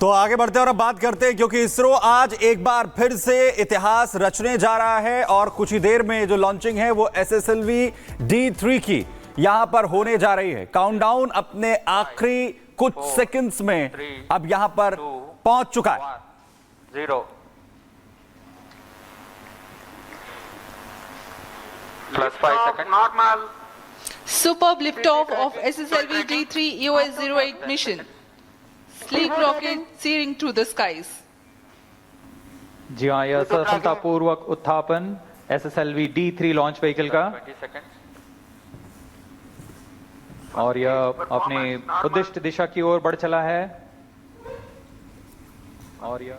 तो आगे बढ़ते हैं और अब बात करते हैं, क्योंकि इसरो आज एक बार फिर से इतिहास रचने जा रहा है और कुछ ही देर में जो लॉन्चिंग है वो SSLV D3 की यहां पर होने जा रही है। काउंटडाउन अपने आखिरी कुछ सेकंड्स में अब यहां पर पहुंच चुका है। 0 +5 seconds. Normal. Superb liftoff of SSLV D3 EOS-08 mission. Sleek rocket searing through the skies. जी हाँ, यह सफलतापूर्वक उत्थापन SSLV D3 लॉन्च व्हीकल का 20 seconds. और यह अपने उद्दिष्ट दिशा की ओर बढ़ चला है और यह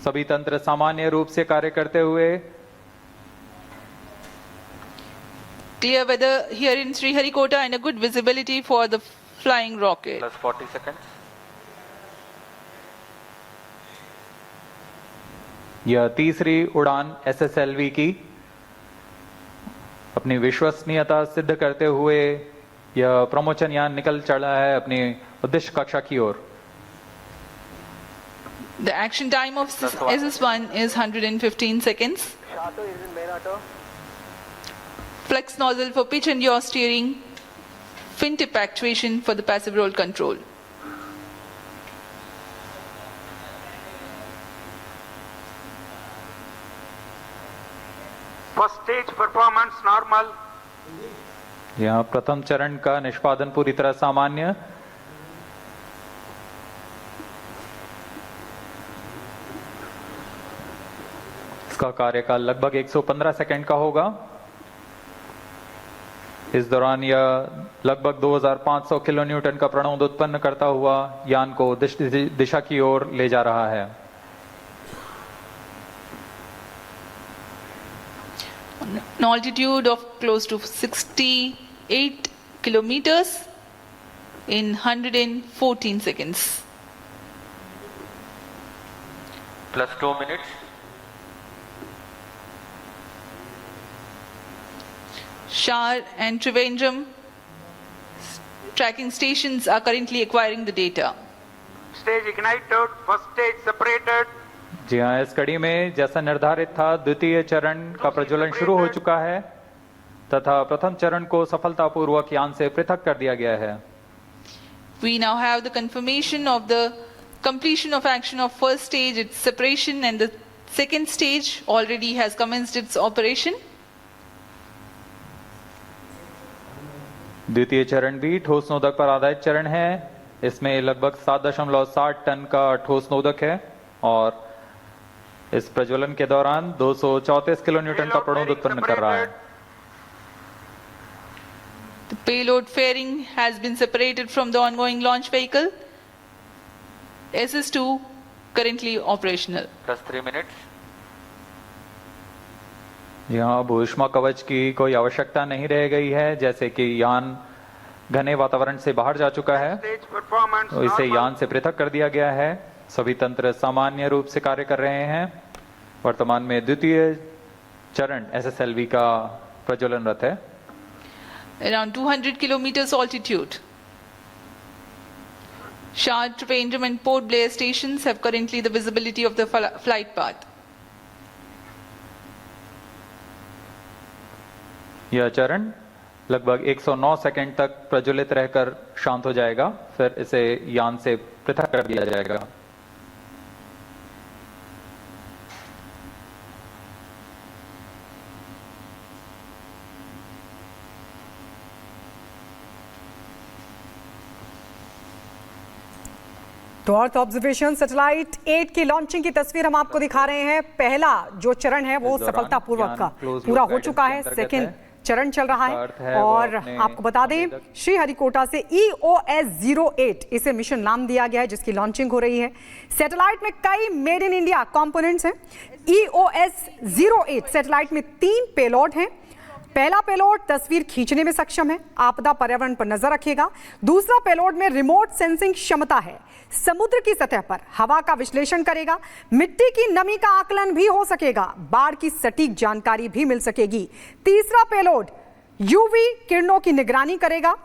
सभी तंत्र सामान्य रूप से कार्य करते हुए Clear weather here in Sriharikota and a good visibility for the flying rocket. +40 seconds. यह तीसरी उड़ान SSLV की अपनी विश्वसनीयता सिद्ध करते हुए यह प्रमोचन यान निकल चला है अपनी उद्देश्य कक्षा की ओर। The action time of SS1 is 115 seconds. Flex nozzle for pitch and yaw steering. Fin tip actuation for the passive roll control. First stage performance normal. यहाँ प्रथम चरण का निष्पादन पूरी तरह सामान्य। इसका कार्यकाल लगभग 115 सेकंड का होगा। इस दौरान यह लगभग 2500 किलो न्यूटन का प्रणोद उत्पन्न करता हुआ यान को दिशा की ओर ले जा रहा है। An altitude of close to 68 kilometers in 114 seconds. +2 minutes. Shar and Trivandrum tracking stations are currently acquiring the data. Stage ignited. First stage separated. जी हाँ, इस कड़ी में जैसा निर्धारित था द्वितीय चरण का प्रज्वलन शुरू हो चुका है तथा प्रथम चरण को सफलतापूर्वक यान से पृथक कर दिया गया है। We now have the confirmation of the completion of action of first stage, its separation, and the second stage already has commenced its operation. द्वितीय चरण भी ठोस नोदक पर आधारित चरण है। इसमें लगभग 7.7 टन का ठोस नोदक है और इस प्रज्वलन के दौरान 234 किलो न्यूटन का प्रणोद उत्पन्न कर रहा है। The payload fairing has been separated from the ongoing launch vehicle. SS2 currently operational. +3 minutes. यहाँ भूष्मा कवच की कोई आवश्यकता नहीं रह गई है, जैसे कि यान घने वातावरण से बाहर जा चुका है Stage performance तो इसे normal. यान से पृथक कर दिया गया है। सभी तंत्र सामान्य रूप से कार्य कर रहे हैं। वर्तमान में द्वितीय चरण SSLV का प्रज्वलनरत है। Around 200 kilometers altitude. Shar, Trivandrum and Port Blair stations have currently the visibility of the flight path. यह चरण लगभग 109 सेकंड तक प्रज्वलित रहकर शांत हो जाएगा, फिर इसे यान से पृथक कर दिया जाएगा। तो अर्थ ऑब्जर्वेशन सैटेलाइट 8 की लॉन्चिंग की तस्वीर हम आपको दिखा रहे हैं। पहला जो चरण है वो सफलतापूर्वक का पूरा हो चुका है। सेकंड चरण चल रहा है और आपको बता दें श्रीहरिकोटा से EOS-08 इसे मिशन नाम दिया गया है जिसकी लॉन्चिंग हो रही है। सैटेलाइट में कई मेड इन इंडिया कंपोनेंट्स हैं। EOS-08 सैटेलाइट में 3 पेलोड हैं। पहला पेलोड तस्वीर खींचने में सक्षम है, आपदा पर्यावरण पर नजर रखेगा। दूसरा पेलोड में रिमोट सेंसिंग क्षमता है, समुद्र की सतह पर हवा का विश्लेषण करेगा, मिट्टी की नमी का आकलन भी हो सकेगा, बाढ़ की सटीक जानकारी भी मिल सकेगी। तीसरा पेलोड यूवी किरणों की निगरानी करेगा।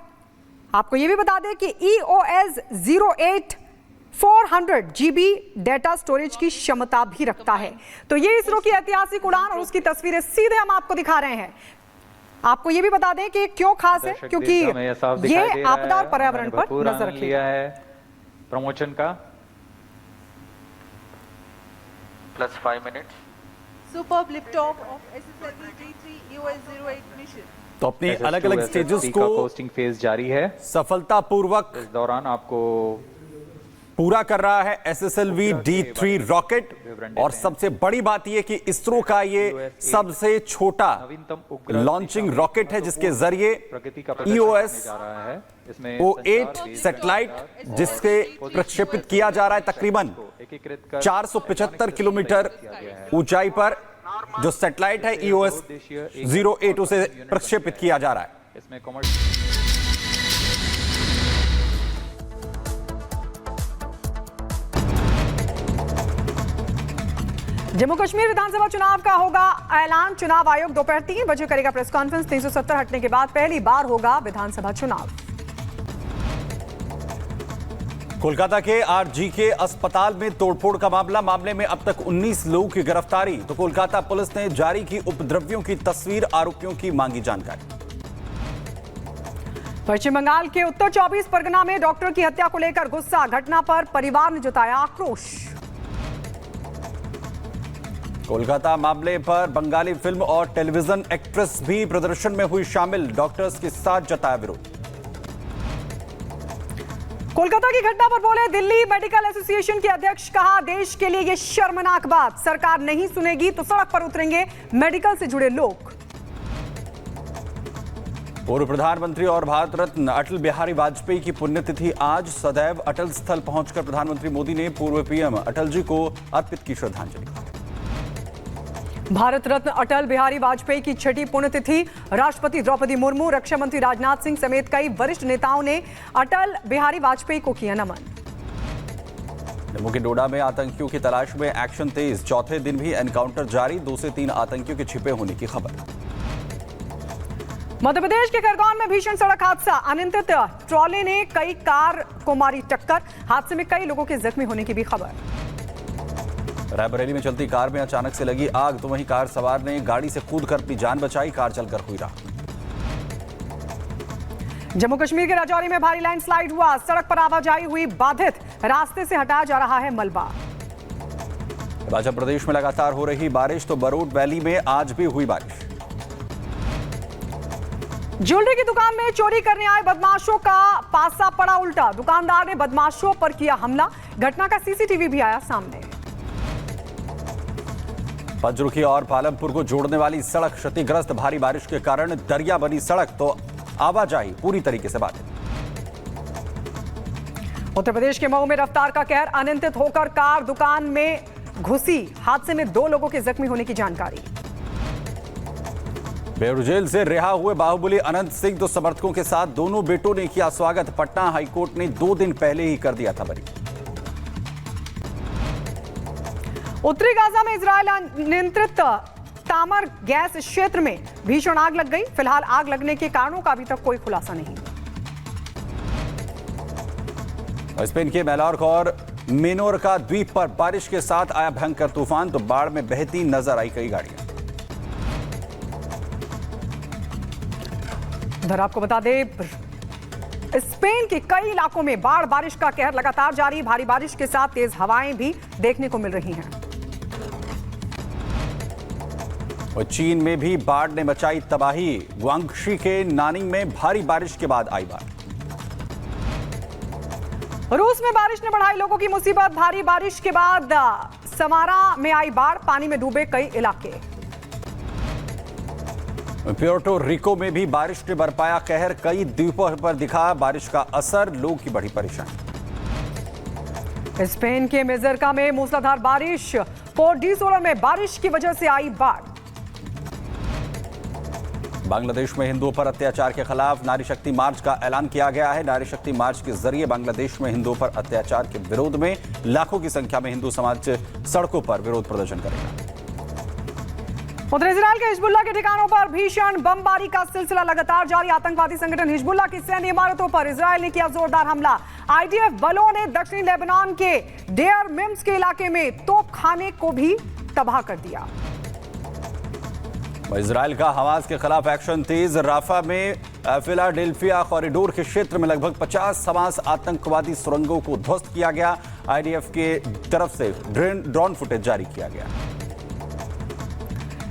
आपको यह भी बता दें कि EOS-08 400 GB डेटा स्टोरेज की क्षमता भी रखता है। तो ये इसरो की ऐतिहासिक उड़ान और उसकी तस्वीरें सीधे हम आपको दिखा रहे हैं। आपको ये भी बता दें कि क्यों खास है, क्योंकि ये आपदा और पर्यावरण पर नजर रखिएगा है। प्रमोशन का +5 minutes. Superb liftoff of SSLV D3 EOS-08 mission. तो अपनी अलग अलग स्टेजेस को कोस्टिंग फेज जारी है। सफलतापूर्वक इस दौरान आपको पूरा कर रहा है SSLV D3 रॉकेट। और सबसे बड़ी बात यह कि इसरो का ये सबसे छोटा लॉन्चिंग रॉकेट है जिसके जरिए EOS-08 सैटेलाइट जिसके प्रक्षेपित किया जा रहा है तकरीबन 475 किलोमीटर ऊंचाई पर जो सैटेलाइट है EOS-08 उसे प्रक्षेपित किया जा रहा है। इसमें जम्मू कश्मीर विधानसभा चुनाव का होगा ऐलान। चुनाव आयोग दोपहर 3 बजे करेगा प्रेस कॉन्फ्रेंस। 370 हटने के बाद पहली बार होगा विधानसभा चुनाव। कोलकाता के RGK अस्पताल में तोड़फोड़ का मामले में अब तक 19 लोगों की गिरफ्तारी। तो कोलकाता पुलिस ने जारी की उपद्रवियों की तस्वीर, आरोपियों की मांगी जानकारी। पश्चिम बंगाल के उत्तर 24 परगना में डॉक्टर की हत्या को लेकर गुस्सा, घटना पर परिवार ने जताया आक्रोश। कोलकाता मामले पर बंगाली फिल्म और टेलीविजन एक्ट्रेस भी प्रदर्शन में हुई शामिल, डॉक्टर्स के साथ जताया विरोध। कोलकाता की घटना पर बोले दिल्ली मेडिकल एसोसिएशन के अध्यक्ष, कहा देश के लिए यह शर्मनाक बात, सरकार नहीं सुनेगी तो सड़क पर उतरेंगे मेडिकल से जुड़े लोग। पूर्व प्रधानमंत्री और भारत रत्न अटल बिहारी वाजपेयी की पुण्यतिथि आज। सदैव अटल स्थल पहुंचकर प्रधानमंत्री मोदी ने पूर्व पीएम अटल जी को अर्पित की श्रद्धांजलि। भारत रत्न अटल बिहारी वाजपेयी की छठी पुण्यतिथि, राष्ट्रपति द्रौपदी मुर्मू, रक्षा मंत्री राजनाथ सिंह समेत कई वरिष्ठ नेताओं ने अटल बिहारी वाजपेयी को किया नमन। जम्मू के डोडा में आतंकियों की तलाश में एक्शन तेज, चौथे दिन भी एनकाउंटर जारी, 2 से 3 आतंकियों के छिपे होने की खबर। मध्य प्रदेश के खरगोन में भीषण सड़क हादसा, अनियंत्रित ट्रॉले ने कई कार को मारी टक्कर, हादसे में कई लोगों के जख्मी होने की भी खबर। रायबरेली में चलती कार में अचानक से लगी आग, तो वहीं कार सवार ने गाड़ी से कूदकर अपनी जान बचाई, कार चलकर हुई राख। जम्मू कश्मीर के राजौरी में भारी लैंडस्लाइड हुआ, सड़क पर आवाजाही हुई बाधित, रास्ते से हटाया जा रहा है मलबा। हिमाचल प्रदेश में लगातार हो रही बारिश, तो बरोड वैली में आज भी हुई बारिश। ज्वेलरी की दुकान में चोरी करने आए बदमाशों का पासा पड़ा उल्टा, दुकानदार ने बदमाशों पर किया हमला, घटना का सीसीटीवी भी आया सामने। पंचरुखी और पालमपुर को जोड़ने वाली सड़क क्षतिग्रस्त, भारी बारिश के कारण दरिया बनी सड़क, तो आवाजाही पूरी तरीके से बाधित। उत्तर प्रदेश के मऊ में रफ्तार का कहर, अनियंत्रित होकर कार दुकान में घुसी, हादसे में 2 लोगों के जख्मी होने की जानकारी। बेउर जेल से रिहा हुए बाहुबली अनंत सिंह तो समर्थकों के साथ दोनों बेटों ने किया स्वागत, पटना हाईकोर्ट ने 2 दिन पहले ही कर दिया था बरी। उत्तरी गाजा में इजरायल नियंत्रित तामर गैस क्षेत्र में भीषण आग लग गई, फिलहाल आग लगने के कारणों का अभी तक कोई खुलासा नहीं। स्पेन के मैलोर्का और मेनोर्का द्वीप पर बारिश के साथ आया भयंकर तूफान, तो बाढ़ में बहती नजर आई कई गाड़ियां। इधर आपको बता दें, स्पेन के कई इलाकों में बाढ़ बारिश का कहर लगातार जारी, भारी बारिश के साथ तेज हवाएं भी देखने को मिल रही हैं। और चीन में भी बाढ़ ने मचाई तबाही, ग्वांगशी के नानिंग में भारी बारिश के बाद आई बाढ़। रूस में बारिश ने बढ़ाई लोगों की मुसीबत, भारी बारिश के बाद समारा में आई बाढ़, पानी में डूबे कई इलाके। प्योर्टो रिको में भी बारिश ने बरपाया कहर, कई द्वीपों पर दिखा बारिश का असर, लोगों की बड़ी परेशानी। स्पेन के मेजोर्का में मूसलाधार बारिश, पोर्ट डी सोलर में बारिश की वजह से आई बाढ़। बांग्लादेश में हिंदुओं पर अत्याचार के खिलाफ नारी शक्ति मार्च का ऐलान किया गया है। नारी शक्ति मार्च के जरिए बांग्लादेश में हिंदुओं पर अत्याचार के विरोध में लाखों की संख्या में हिंदू समाज सड़कों पर विरोध प्रदर्शन करेगा। उधर इजराइल के हिजबुल्लाह के ठिकानों पर भीषण बमबारी का सिलसिला लगातार जारी। आतंकवादी संगठन हिजबुल्लाह की सैन्य इमारतों पर इजराइल ने किया जोरदार हमला। आईडीएफ बलों ने दक्षिणी लेबनान के डेयर मिम्स के इलाके में तोपखाने को भी तबाह कर दिया। इजराइल का हमास के खिलाफ एक्शन तेज। राफा में फिलाडेल्फिया कॉरिडोर के क्षेत्र में लगभग 50 हमास आतंकवादी सुरंगों को ध्वस्त किया गया। आईडीएफ के तरफ से ड्रोन फुटेज जारी किया गया।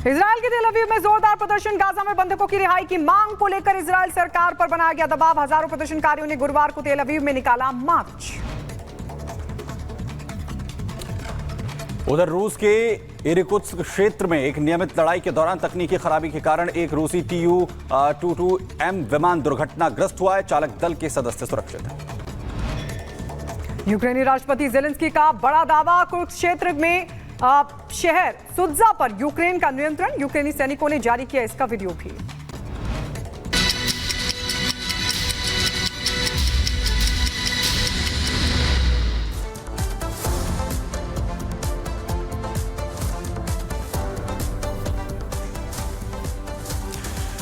इजराइल के तेल अवीव में जोरदार प्रदर्शन। गाजा में बंधकों की रिहाई की मांग को लेकर इजराइल सरकार पर बनाया गया दबाव। हजारों प्रदर्शनकारियों ने गुरुवार को तेल अवीव में निकाला मार्च। उधर रूस के इरकुत्स्क क्षेत्र में एक नियमित लड़ाई के दौरान तकनीकी खराबी के कारण एक रूसी Tu-22M विमान दुर्घटनाग्रस्त हुआ है। चालक दल के सदस्य सुरक्षित हैं। यूक्रेनी राष्ट्रपति जेलेंस्की का बड़ा दावा। कुरुक्षेत्र में शहर सुत्जा पर यूक्रेन का नियंत्रण। यूक्रेनी सैनिकों ने जारी किया इसका वीडियो भी।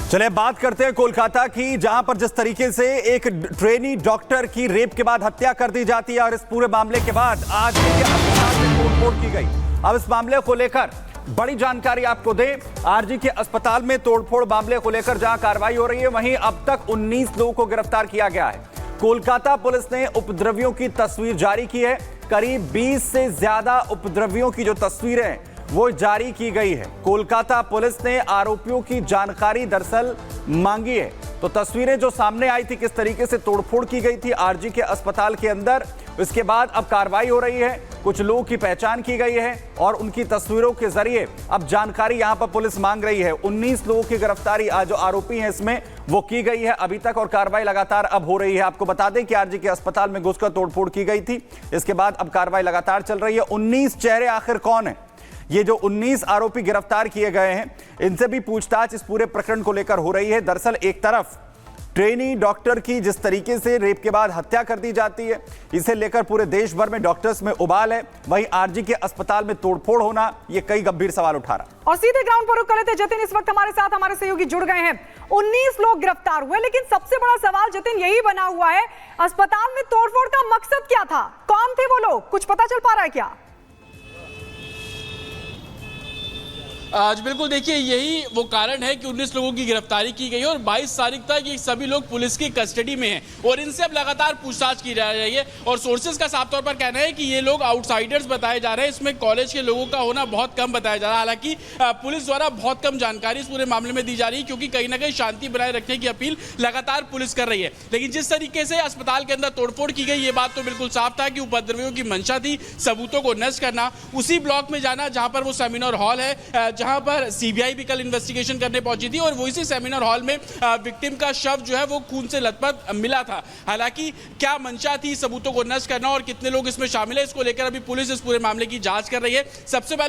चलिए बात करते हैं कोलकाता की, जहां पर जिस तरीके से एक ट्रेनी डॉक्टर की रेप के बाद हत्या कर दी जाती है और इस पूरे मामले के बाद आज अस्पताल में तोड़फोड़ की गई। अब इस मामले को लेकर बड़ी जानकारी आपको दें। आरजी के अस्पताल में तोड़फोड़ मामले को लेकर जहां कार्रवाई हो रही है, वहीं अब तक 19 लोगों को गिरफ्तार किया गया है। कोलकाता पुलिस ने उपद्रवियों की तस्वीर जारी की है। करीब 20 से ज्यादा उपद्रवियों की जो तस्वीरें हैं वो जारी की गई है। कोलकाता पुलिस ने आरोपियों की जानकारी दरअसल मांगी है। तो तस्वीरें जो सामने आई थी, किस तरीके से तोड़फोड़ की गई थी आरजी के अस्पताल के अंदर, इसके बाद अब कार्रवाई हो रही है। कुछ लोगों की पहचान की गई है और उनकी तस्वीरों के जरिए अब जानकारी यहां पर पुलिस मांग रही है। 19 लोगों की गिरफ्तारी जो आरोपी हैं इसमें वो की गई है अभी तक, और कार्रवाई लगातार अब हो रही है। आपको बता दें कि आरजी के अस्पताल में घुसकर तोड़फोड़ की गई थी। इसके बाद अब कार्रवाई लगातार चल रही है। 19 चेहरे आखिर कौन है? ये जो 19 आरोपी गिरफ्तार किए गए हैं, इनसे भी पूछताछ इस पूरे प्रकरण को लेकर हो रही है। दरअसल एक तरफ ट्रेनी डॉक्टर की जिस तरीके से रेप के बाद हत्या कर दी जाती है, इसे लेकर पूरे देश भर में डॉक्टर्स में उबाल है। वहीं आरजी के अस्पताल में तोड़फोड़ होना, ये कई गंभीर सवाल उठा रहा। और सीधे ग्राउंड पर रुक कर लेते जतिन इस वक्त हमारे साथ हमारे सहयोगी जुड़ गए हैं। 19 लोग गिरफ्तार हुए, लेकिन सबसे बड़ा सवाल जतिन यही बना हुआ है, अस्पताल में तोड़फोड़ का मकसद क्या था? कौन थे वो लोग? कुछ पता चल पा रहा है क्या? आज बिल्कुल देखिए, यही वो कारण है कि 19 लोगों की गिरफ्तारी की गई है और 22 तारीख तक ये सभी लोग पुलिस की कस्टडी में हैं और इनसे अब लगातार पूछताछ की जा रही है। और सोर्सेज का साफ तौर पर कहना है कि ये लोग आउटसाइडर्स बताए जा रहे हैं। इसमें कॉलेज के लोगों का होना बहुत कम बताया जा रहा है। हालांकि पुलिस द्वारा बहुत कम जानकारी इस पूरे मामले में दी जा रही है, क्योंकि कहीं ना कहीं शांति बनाए रखने की अपील लगातार पुलिस कर रही है। लेकिन जिस तरीके से अस्पताल के अंदर तोड़फोड़ की गई, ये बात तो बिल्कुल साफ था कि उपद्रवियों की मंशा थी सबूतों को नष्ट करना, उसी ब्लॉक में जाना जहां पर वो सेमिनार हॉल है, जहां पर सीबीआई भी कल इन्वेस्टिगेशन करने पहुंची थी और वो इसी सेमिनार हॉल में विक्टिम का शव जो है वो खून से लथपथ मिला था। हालांकि क्या मंशा थी सबूतों को नष्ट करना और कितने लोग इसमें शामिल है, इसको लेकर अभी पुलिस इस पूरे मामले की जांच कर रही है। सबसे पहले